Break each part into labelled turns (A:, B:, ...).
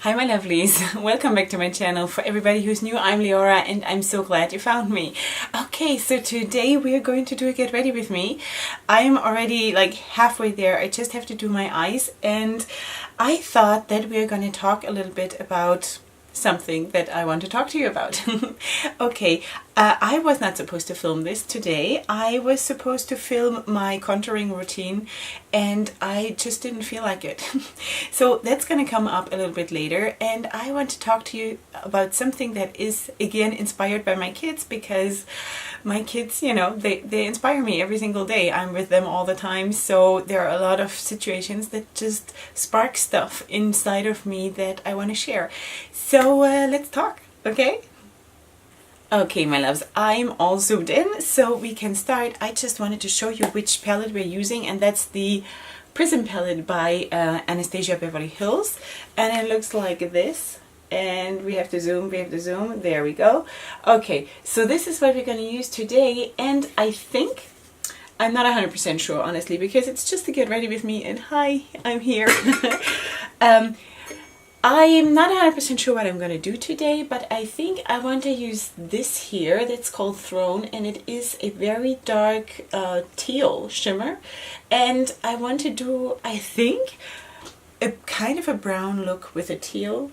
A: Hi my lovelies, welcome back to my channel. For everybody who's new, I'm Leora and I'm so glad you found me. Okay, so today we are going to do a get ready with me. I'm already like halfway there. I just have to do my eyes, and I thought that we're going to talk a little bit about something that I want to talk to you about. Okay, I was not supposed to film this today. I was supposed to film my contouring routine and I just didn't feel like it. So that's going to come up a little bit later, and I want to talk to you about something that is again inspired by my kids, because my kids, you know, they inspire me every single day. I'm with them all the time, so there are a lot of situations that just spark stuff inside of me that I want to share. So let's talk, okay? Okay, my loves, I'm all zoomed in, so we can start. I just wanted to show you which palette we're using, and that's the Prism palette by Anastasia Beverly Hills, and it looks like this. And we have to zoom, there we go. Okay, so this is what we're going to use today, and I think, I'm not 100% sure honestly, because it's just to get ready with me, and hi, I'm here. I'm not 100% sure what I'm going to do today, but I think I want to use this here that's called Throne, and it is a very dark teal shimmer, and I want to do, I think, a kind of a brown look with a teal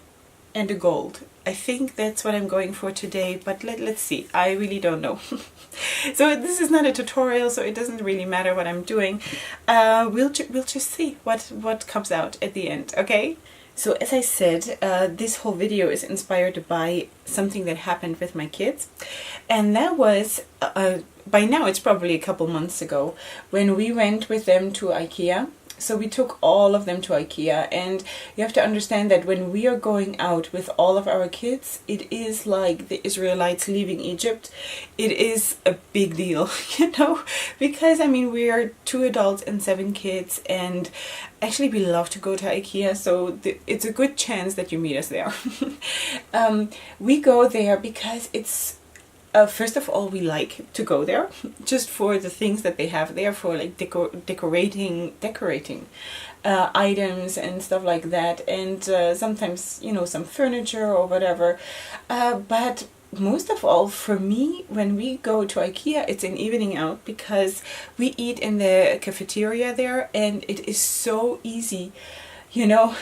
A: and a gold. I think that's what I'm going for today, but let's see. I really don't know. So this is not a tutorial, so it doesn't really matter what I'm doing. We'll just see what comes out at the end, okay? So as I said, this whole video is inspired by something that happened with my kids, and that was, by now it's probably a couple months ago, when we went with them to IKEA. So we took all of them to IKEA, and you have to understand that when we are going out with all of our kids, it is like the Israelites leaving Egypt. It is a big deal, you know, because I mean, we are 2 adults and 7 kids, and actually we love to go to IKEA, so it's a good chance that you meet us there. We go there because it's first of all, we like to go there just for the things that they have there, for like decorating items and stuff like that, and sometimes, you know, some furniture or whatever. But most of all, for me, when we go to IKEA, it's an evening out, because we eat in the cafeteria there, and it is so easy. You know,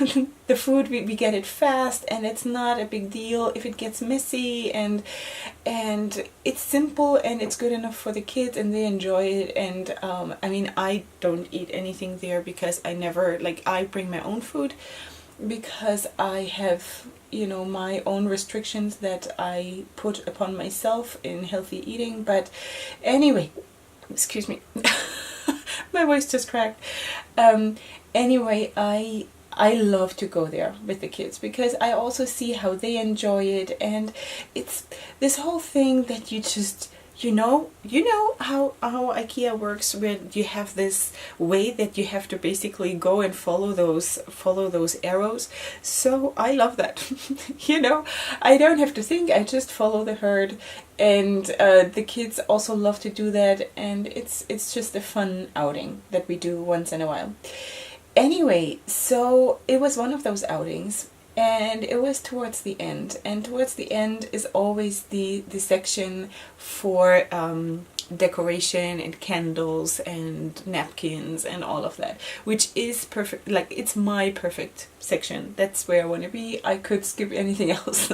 A: the food, we get it fast, and it's not a big deal if it gets messy, and it's simple, and it's good enough for the kids, and they enjoy it. And I mean, I don't eat anything there because I never, like, I bring my own food because I have, you know, my own restrictions that I put upon myself in healthy eating. But anyway, excuse me, my voice just cracked. Anyway, I love to go there with the kids because I also see how they enjoy it, and it's this whole thing that you just, you know how IKEA works, where you have this way that you have to basically go and follow those arrows. So I love that. You know, I don't have to think, I just follow the herd, and the kids also love to do that, and it's just a fun outing that we do once in a while. Anyway, so it was one of those outings, and it was towards the end, and towards the end is always the section for decoration and candles and napkins and all of that, which is perfect. Like, it's my perfect section. That's where I want to be. I could skip anything else.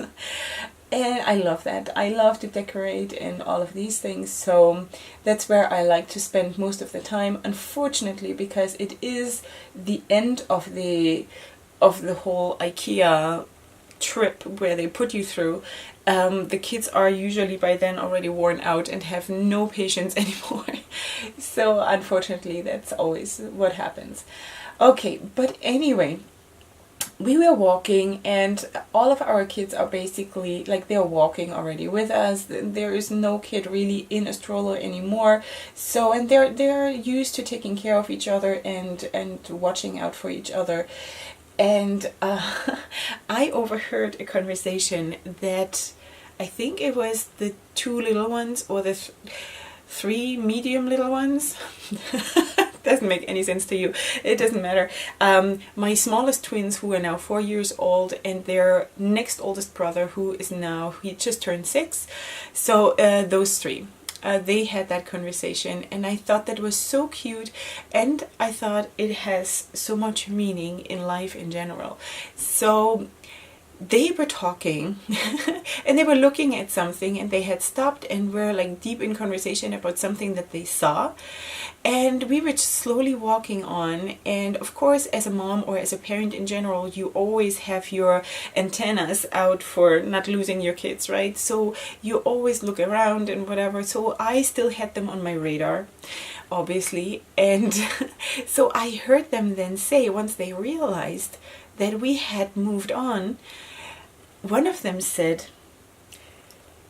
A: And I love that. I love to decorate and all of these things, so that's where I like to spend most of the time. Unfortunately, because it is the end of the whole IKEA trip where they put you through, the kids are usually by then already worn out and have no patience anymore. So unfortunately, that's always what happens. Okay, but anyway, we were walking, and all of our kids are basically, like, they're walking already with us. There is no kid really in a stroller anymore. So, and they're used to taking care of each other and watching out for each other. And I overheard a conversation that, I think it was the 2 little ones or the 3 medium little ones. doesn't make any sense to you. It doesn't matter. My smallest twins, who are now 4 years old, and their next oldest brother, who is now, he just turned 6. So those three. They had that conversation, and I thought that was so cute, and I thought it has so much meaning in life in general. So they were talking and they were looking at something, and they had stopped and were like deep in conversation about something that they saw, and we were just slowly walking on. And of course, as a mom or as a parent in general, you always have your antennas out for not losing your kids, right? So you always look around and whatever. So I still had them on my radar, obviously. And so I heard them then say, once they realized that we had moved on, one of them said,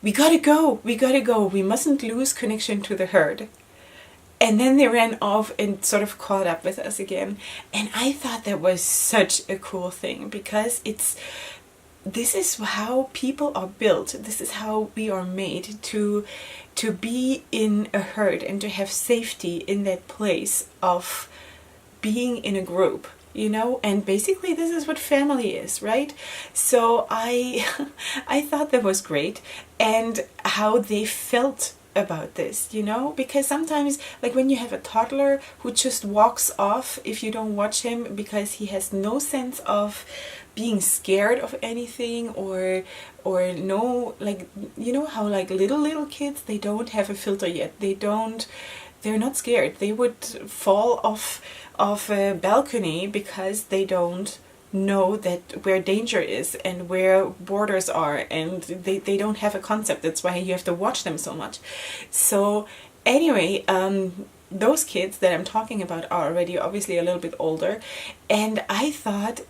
A: we gotta go, we mustn't lose connection to the herd. And then they ran off and sort of caught up with us again. And I thought that was such a cool thing, because this is how people are built. This is how we are made to be in a herd and to have safety in that place of being in a group. You know, and basically this is what family is, right? So I thought that was great, and how they felt about this, you know, because sometimes, like when you have a toddler who just walks off if you don't watch him, because he has no sense of being scared of anything, or no, like, you know how like little kids, they don't have a filter yet. They're not scared. They would fall off a balcony because they don't know that where danger is and where borders are, and they don't have a concept. That's why you have to watch them so much. So anyway, those kids that I'm talking about are already obviously a little bit older, and I thought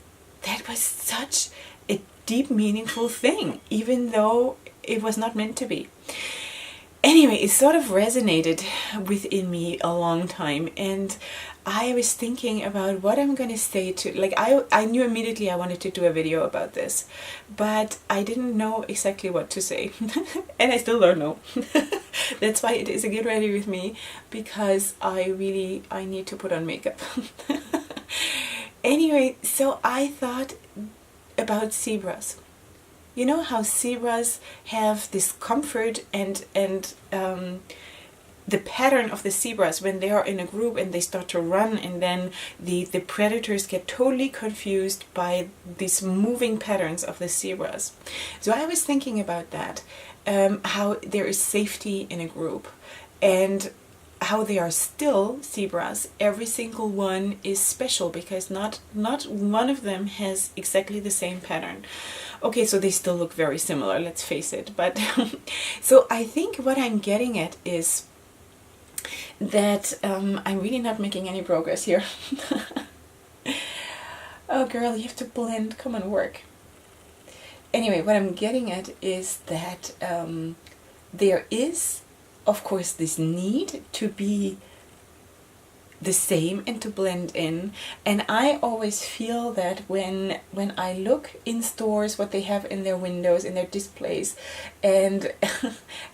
A: that was such a deep, meaningful thing, even though it was not meant to be. Anyway, it sort of resonated within me a long time, and I was thinking about what I'm going to say to, like, I knew immediately I wanted to do a video about this, but I didn't know exactly what to say. And I still don't know. That's why it is a get ready with me, because I need to put on makeup. Anyway, so I thought about zebras. You know how zebras have this comfort and the pattern of the zebras when they are in a group and they start to run, and then the predators get totally confused by these moving patterns of the zebras. So I was thinking about that, how there is safety in a group, and how they are still zebras. Every single one is special, because not one of them has exactly the same pattern. Okay, so they still look very similar, let's face it. But so I think what I'm getting at is that I'm really not making any progress here. Oh girl, you have to blend, come on, work. Anyway, what I'm getting at is that there is, of course, this need to be the same and to blend in. And I always feel that when I look in stores what they have in their windows, in their displays, and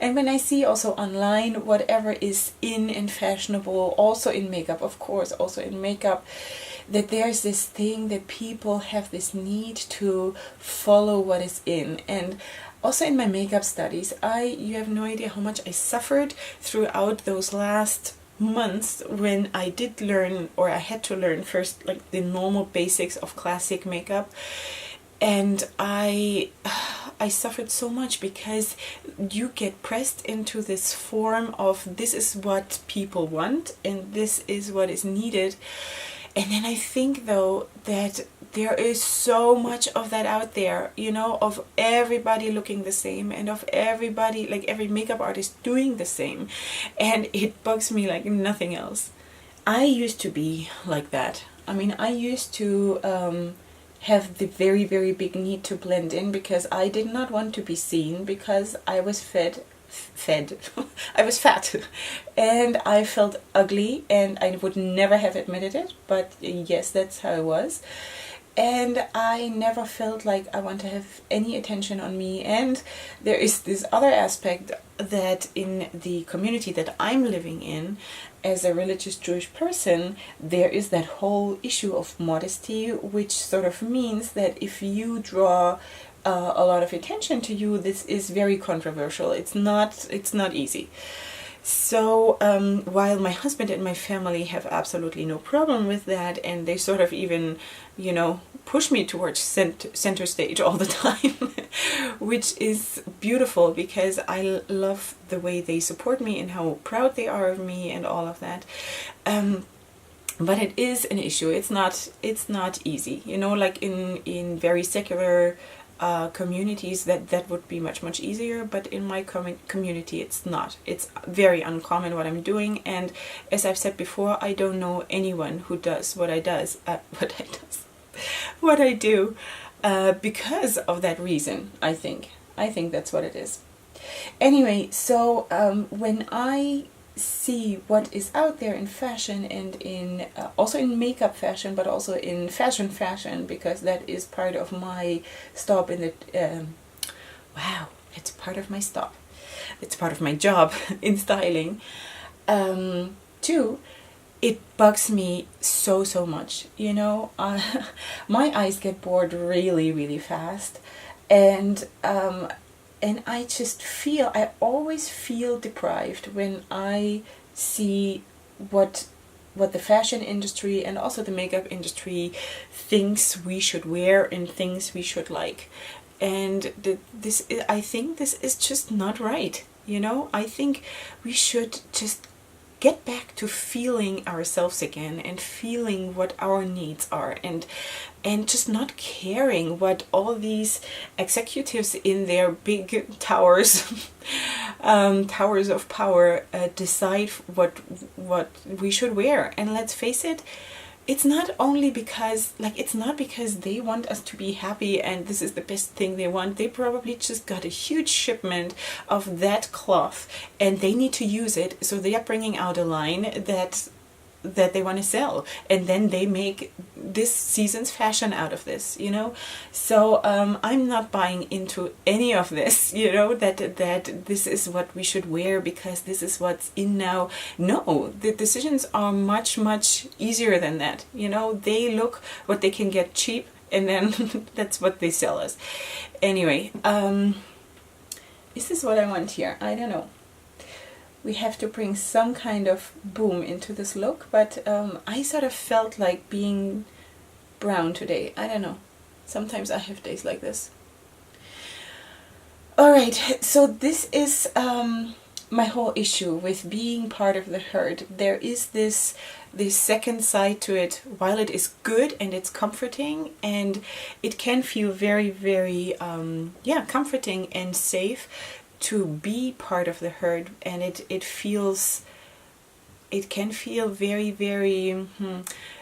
A: and when I see also online whatever is in and fashionable, also in makeup, of course, also in makeup, that there's this thing that people have this need to follow what is in. And also in my makeup studies, you have no idea how much I suffered throughout those last months when I did learn, or I had to learn first, like the normal basics of classic makeup. And I suffered so much, because you get pressed into this form of this is what people want and this is what is needed. And then I think though that there is so much of that out there, you know, of everybody looking the same, and of everybody, like every makeup artist doing the same. And it bugs me like nothing else. I used to be like that. I mean, I used to have the very, very big need to blend in, because I did not want to be seen, because I was I was fat, and I felt ugly, and I would never have admitted it, but yes, that's how it was. and I never felt like I want to have any attention on me. And there is this other aspect that in the community that I'm living in, as a religious Jewish person, there is that whole issue of modesty, which sort of means that if you draw a lot of attention to you, this is very controversial. It's not easy. So while my husband and my family have absolutely no problem with that, and they sort of even, push me towards center stage all the time, which is beautiful because I love the way they support me and how proud they are of me and all of that. But it is an issue. It's not easy. Like in very secular communities that would be much easier, but in my community it's not. It's very uncommon what I'm doing, and as I've said before, I don't know anyone who does what I do because of that reason. I think that's what it is. Anyway, so when I see what is out there in fashion and in also in makeup fashion, but also in fashion, because that is part of my stop in the it's part of my stop, it's part of my job in styling too. It bugs me so much, my eyes get bored really fast, and I always feel deprived when I see what the fashion industry and also the makeup industry thinks we should wear and things we should like. And I think this is just not right. I think we should just get back to feeling ourselves again and feeling what our needs are, and just not caring what all these executives in their big towers towers of power decide what we should wear. And let's face it, it's not because they want us to be happy and this is the best thing they want. They probably just got a huge shipment of that cloth and they need to use it, so they are bringing out a line that they want to sell, and then they make this season's fashion out of this, so I'm not buying into any of this, that this is what we should wear because this is what's in now. No, the decisions are much easier than that. They look what they can get cheap, and then that's what they sell us. Anyway, is this what I want here? I don't know. We have to bring some kind of boom into this look, but I sort of felt like being brown today. I don't know. Sometimes I have days like this. Alright, so this is my whole issue with being part of the herd. There is this second side to it. While it is good and it's comforting, and it can feel very comforting and safe to be part of the herd, and it can feel very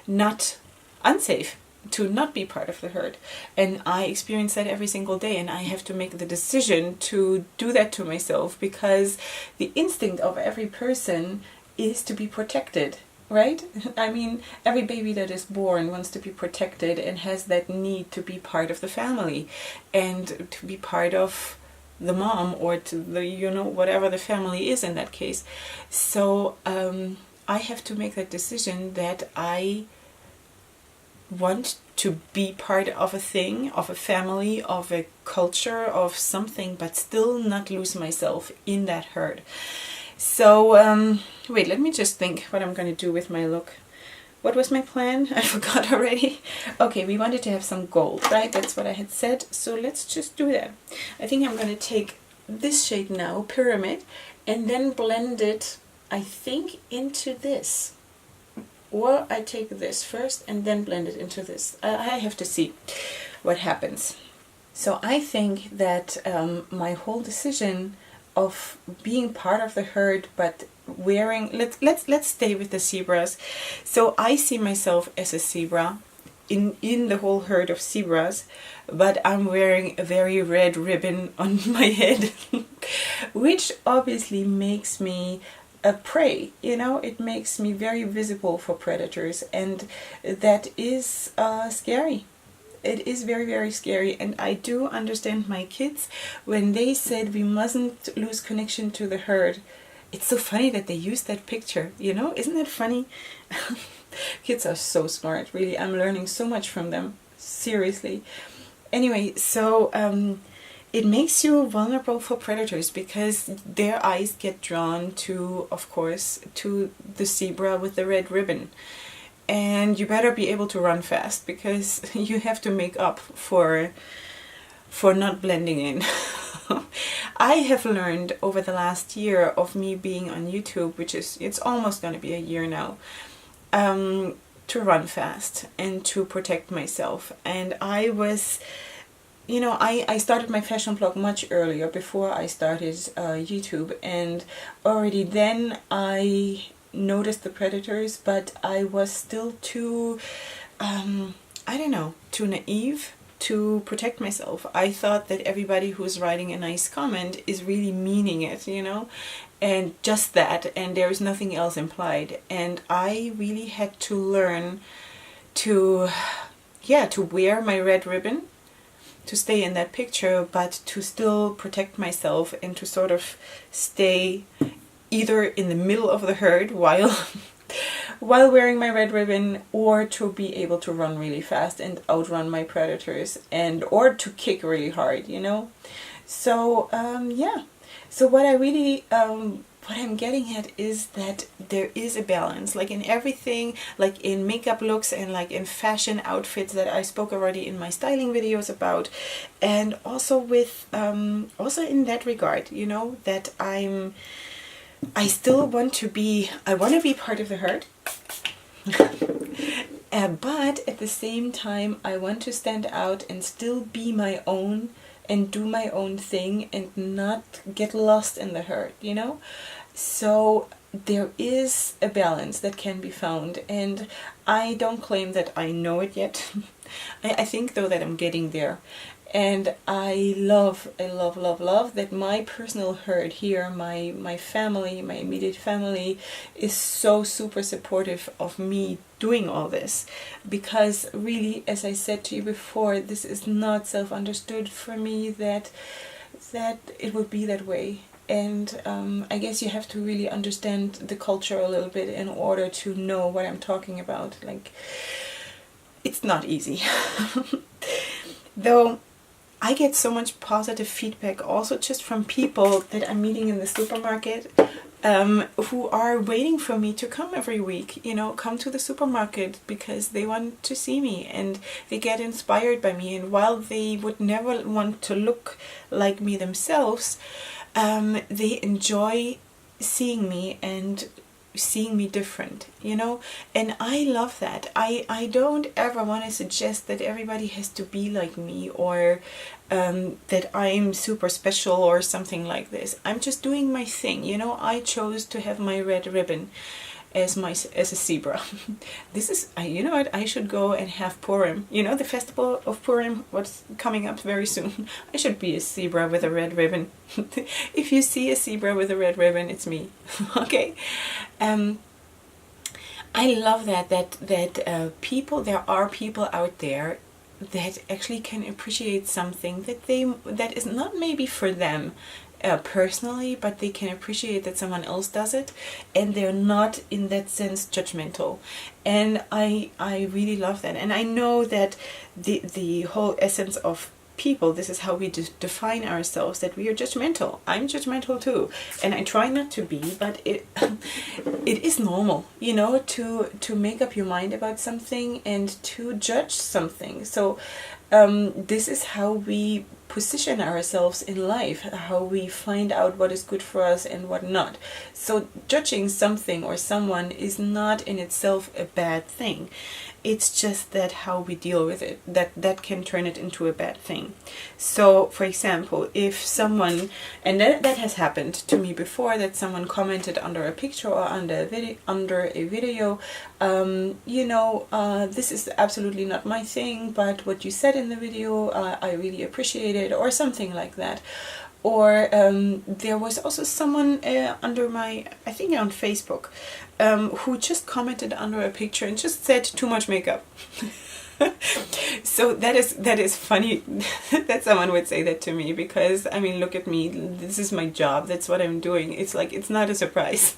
A: not unsafe to not be part of the herd. And I experience that every single day, and I have to make the decision to do that to myself, because the instinct of every person is to be protected, right? I mean, every baby that is born wants to be protected and has that need to be part of the family and to be part of the mom, or to the whatever the family is in that case. So I have to make that decision that I want to be part of a thing, of a family, of a culture, of something, but still not lose myself in that herd. So wait, let me just think what I'm going to do with my look. What was my plan? I forgot already. Okay, we wanted to have some gold, right? That's what I had said. So let's just do that. I think I'm going to take this shade now, Pyramid, and then blend it, I think, into this. Or I take this first and then blend it into this. I have to see what happens. So I think that my whole decision of being part of the herd, but wearing, let's stay with the zebras. So I see myself as a zebra in the whole herd of zebras, but I'm wearing a very red ribbon on my head, which obviously makes me a prey. It makes me very visible for predators, and that is scary. it is very, very scary. And I do understand my kids when they said we mustn't lose connection to the herd. It's so funny that they used that picture, you know? Isn't that funny? Kids are so smart, really. I'm learning so much from them, seriously. Anyway, so it makes you vulnerable for predators because their eyes get drawn to, of course, to the zebra with the red ribbon. And you better be able to run fast because you have to make up for not blending in. I have learned over the last year of me being on YouTube, which is, it's almost going to be a year now, to run fast and to protect myself. And I was, you know, I started my fashion blog much earlier, before I started YouTube, and already then I noticed the predators, but I was still too, I don't know, too naive to protect myself. I thought that everybody who's writing a nice comment is really meaning it, you know, and just that, and there is nothing else implied. And I really had to learn to, yeah, to wear my red ribbon, to stay in that picture, but to still protect myself and to sort of stay either in the middle of the herd while wearing my red ribbon, or to be able to run really fast and outrun my predators, and or to kick really hard, you know. So yeah, so what I really what I'm getting at is that there is a balance, like in everything, like in makeup looks and like in fashion outfits that I spoke already in my styling videos about, and also with also in that regard, you know, that I still want to be, I want to be part of the herd, but at the same time I want to stand out and still be my own and do my own thing and not get lost in the herd, you know. So there is a balance that can be found, and I don't claim that I know it yet. I think though that I'm getting there. And I love that my personal herd here, my family, my immediate family, is so super supportive of me doing all this. Because really, as I said to you before, this is not self-understood for me that it would be that way. And I guess you have to really understand the culture a little bit in order to know what I'm talking about. Like, it's not easy. Though I get so much positive feedback also just from people that I'm meeting in the supermarket, who are waiting for me to come every week, you know, come to the supermarket because they want to see me and they get inspired by me. And while they would never want to look like me themselves, they enjoy seeing me and seeing me different, you know. And I love that. I don't ever want to suggest that everybody has to be like me, or that I'm super special or something like this. I'm just doing my thing, you know. I chose to have my red ribbon as a zebra. This is, you know what, I should go and have Purim, you know, the festival of Purim, what's coming up very soon. I should be a zebra with a red ribbon. If you see a zebra with a red ribbon, it's me. Okay. I love that people, there are people out there that actually can appreciate something that is not maybe for them personally, but they can appreciate that someone else does it, and they're not in that sense judgmental. And I really love that. And I know that the whole essence of people, this is how we define ourselves, that we are judgmental. I'm judgmental too, and I try not to be, but it is normal, you know, to make up your mind about something and to judge something. So this is how we position ourselves in life, how we find out what is good for us and what not. So judging something or someone is not in itself a bad thing. It's just that how we deal with it, that can turn it into a bad thing. So, for example, if someone, and that has happened to me before, that someone commented under a picture or under a video, you know, this is absolutely not my thing, but what you said in the video, I really appreciate it, or something like that. Or there was also someone under my, I think on Facebook, who just commented under a picture and just said too much makeup. So that is funny that someone would say that to me, because I mean, look at me, this is my job, that's what I'm doing. It's like, it's not a surprise.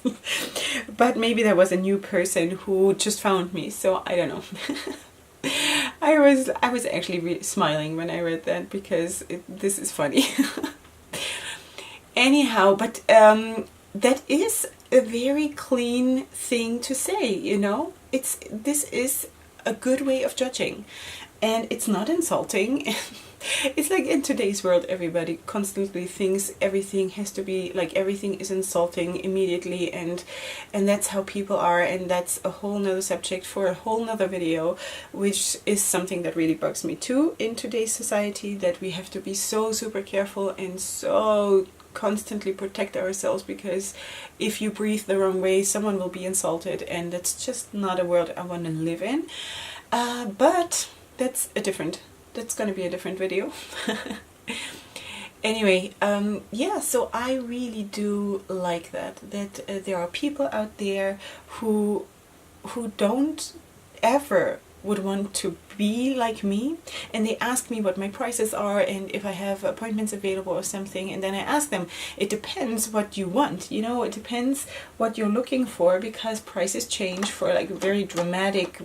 A: But maybe there was a new person who just found me, so I don't know. I was actually smiling when I read that, because this is funny. Anyhow, but that is a very clean thing to say, you know. This is a good way of judging, and it's not insulting. It's like in today's world, everybody constantly thinks everything has to be like, everything is insulting immediately, and that's how people are, and that's a whole nother subject for a whole nother video, which is something that really bugs me too in today's society, that we have to be so super careful and so constantly protect ourselves, because if you breathe the wrong way, someone will be insulted, and that's just not a world I want to live in. But that's going to be a different video. Anyway, yeah, so I really do like that there are people out there who don't ever would want to be like me, and they ask me what my prices are and if I have appointments available or something, and then I ask them, it depends what you want, you know, it depends what you're looking for, because prices change for like very dramatic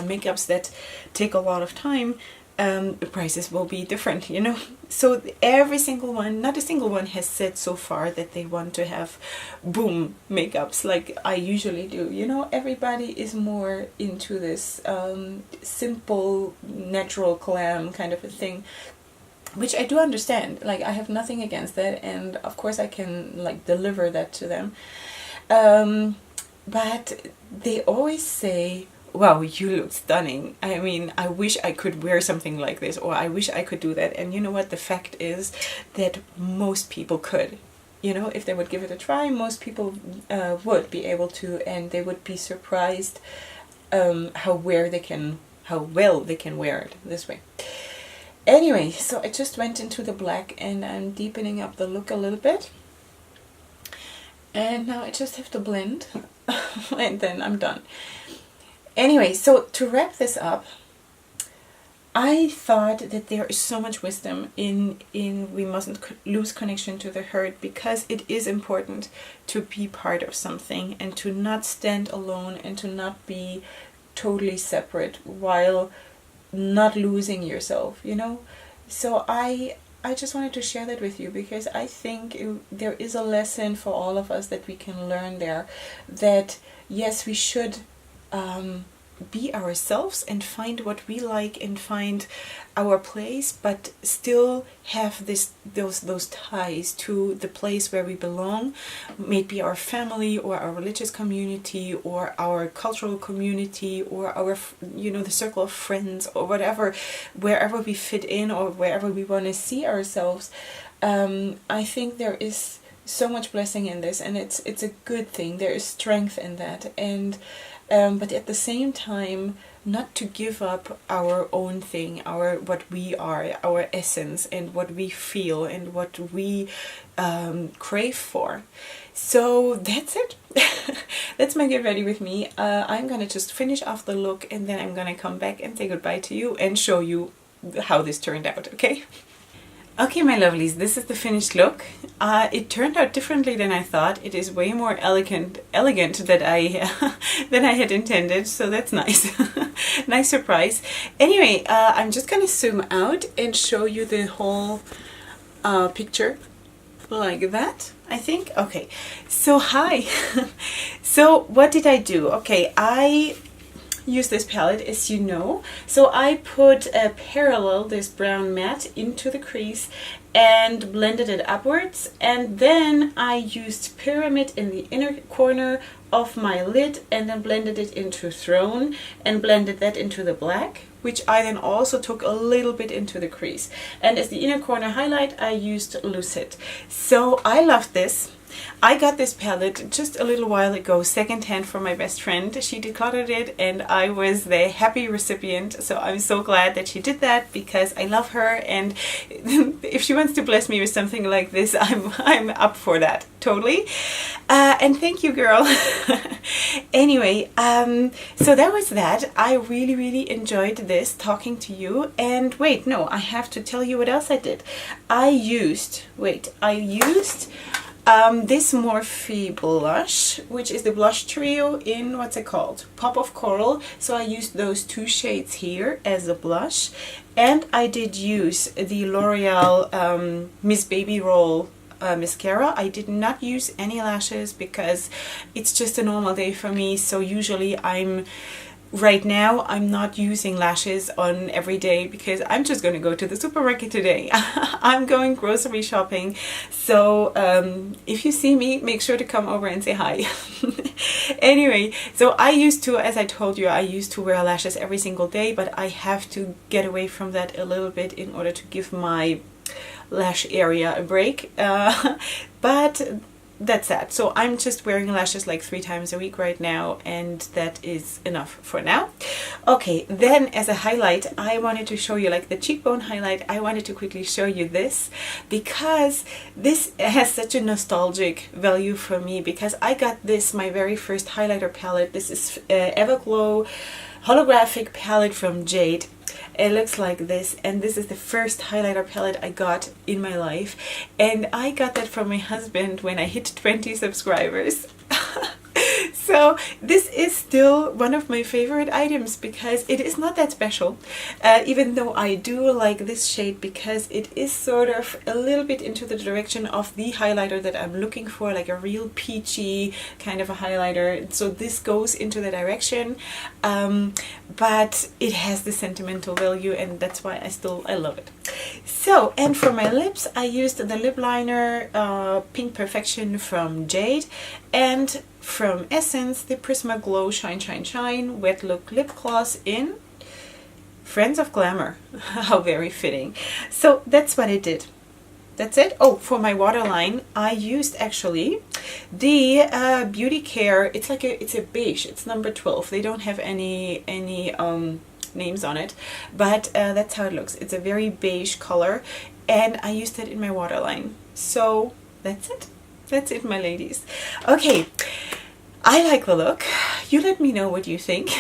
A: makeups that take a lot of time. The prices will be different, you know. So every single one, not a single one has said so far that they want to have boom makeups like I usually do, you know. Everybody is more into this simple, natural, glam kind of a thing, which I do understand. Like, I have nothing against that, and of course I can like deliver that to them. But they always say, wow, you look stunning. I mean, I wish I could wear something like this, or I wish I could do that. And you know what? The fact is that most people could. You know, if they would give it a try, most people would be able to, and they would be surprised how well they can wear it this way. Anyway, so I just went into the black, and I'm deepening up the look a little bit. And now I just have to blend, and then I'm done. Anyway, so to wrap this up, I thought that there is so much wisdom in we mustn't lose connection to the herd, because it is important to be part of something and to not stand alone and to not be totally separate while not losing yourself, you know. So I just wanted to share that with you, because I think there is a lesson for all of us that we can learn there, that yes, we should be ourselves and find what we like and find our place, but still have those ties to the place where we belong, maybe our family or our religious community or our cultural community or our, you know, the circle of friends or whatever, wherever we fit in or wherever we want to see ourselves. I think there is so much blessing in this, and it's a good thing. There is strength in that, and but at the same time, not to give up our own thing, what we are, our essence, and what we feel, and what we crave for. So that's it. That's my get ready with me. I'm gonna just finish off the look, and then I'm gonna come back and say goodbye to you and show you how this turned out, okay? Okay, my lovelies, this is the finished look. It turned out differently than I thought. It is way more elegant than I had intended, so that's nice. Nice surprise. Anyway, I'm just gonna zoom out and show you the whole picture like that, I think. Okay, so hi. So what did I do? Okay, I use this palette, as you know. So I put a parallel, this brown matte, into the crease and blended it upwards, and then I used Pyramid in the inner corner of my lid and then blended it into Throne and blended that into the black, which I then also took a little bit into the crease. And as the inner corner highlight, I used Lucid. So I love this. I got this palette just a little while ago, secondhand from my best friend. She decluttered it and I was the happy recipient. So I'm so glad that she did that, because I love her, and if she wants to bless me with something like this, I'm up for that, totally. And thank you, girl. Anyway, so that was that. I really enjoyed this, talking to you. And wait, no, I have to tell you what else I did. I used this Morphe blush, which is the blush trio in, what's it called? Pop of Coral. So I used those two shades here as a blush. And I did use the L'Oreal Miss Baby Roll mascara. I did not use any lashes because it's just a normal day for me. So usually right now I'm not using lashes on every day because I'm just going to go to the supermarket today. I'm going grocery shopping. So if you see me, make sure to come over and say hi. Anyway, so I used to, as I told you, I used to wear lashes every single day, but I have to get away from that a little bit in order to give my lash area a break. But that's that. So I'm just wearing lashes like 3 times a week right now, and that is enough for now. Okay, then as a highlight, I wanted to show you, like the cheekbone highlight, I wanted to quickly show you this because this has such a nostalgic value for me, because I got this, my very first highlighter palette. This is Everglow holographic palette from Jade. It looks like this, and this is the first highlighter palette I got in my life, and I got that from my husband when I hit 20 subscribers. So this is still one of my favorite items because it is not that special, even though I do like this shade because it is sort of a little bit into the direction of the highlighter that I'm looking for, like a real peachy kind of a highlighter. So this goes into the direction, but it has the sentimental value, and that's why I love it. So, and for my lips, I used the lip liner Pink Perfection from Jade, and from Essence, the Prisma Glow Shine Shine Shine Wet Look Lip Gloss in Friends of Glamour. How very fitting. So that's what I did. That's it. Oh, for my waterline, I used actually the Beauty Care. It's like it's a beige. It's number 12. They don't have any names on it, but that's how it looks. It's a very beige color, and I used it in my waterline. So that's it. That's it, my ladies. Okay, I like the look. You let me know what you think.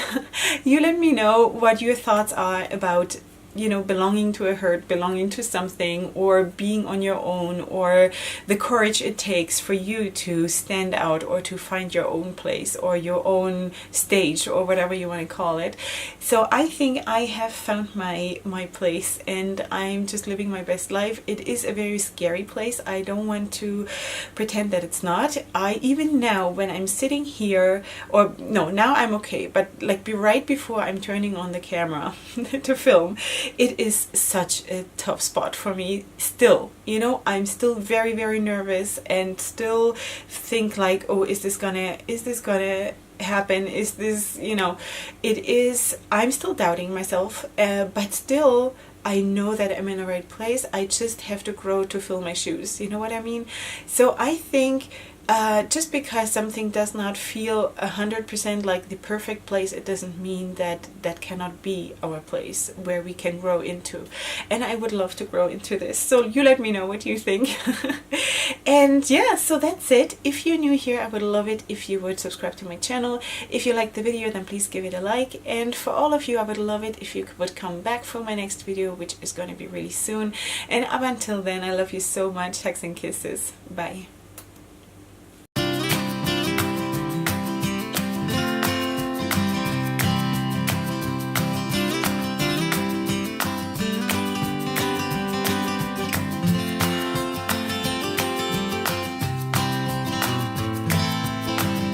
A: You let me know what your thoughts are about, you know, belonging to a herd, belonging to something, or being on your own, or the courage it takes for you to stand out or to find your own place or your own stage or whatever you want to call it. So I think I have found my place, and I'm just living my best life. It is a very scary place. I don't want to pretend that it's not. Even now when I'm sitting here, or no, now I'm okay, but like right before I'm turning on the camera to film, it is such a tough spot for me still. You know, I'm still very nervous and still think like, oh, is this gonna happen? Is this, you know, I'm still doubting myself, but still I know that I'm in the right place. I just have to grow to fill my shoes. You know what I mean? So I think just because something does not feel 100% like the perfect place, it doesn't mean that that cannot be our place where we can grow into. And I would love to grow into this. So you let me know what you think. And yeah, so that's it. If you're new here, I would love it if you would subscribe to my channel. If you liked the video, then please give it a like. And for all of you, I would love it if you would come back for my next video, which is going to be really soon. And up until then, I love you so much. Hugs and kisses. Bye.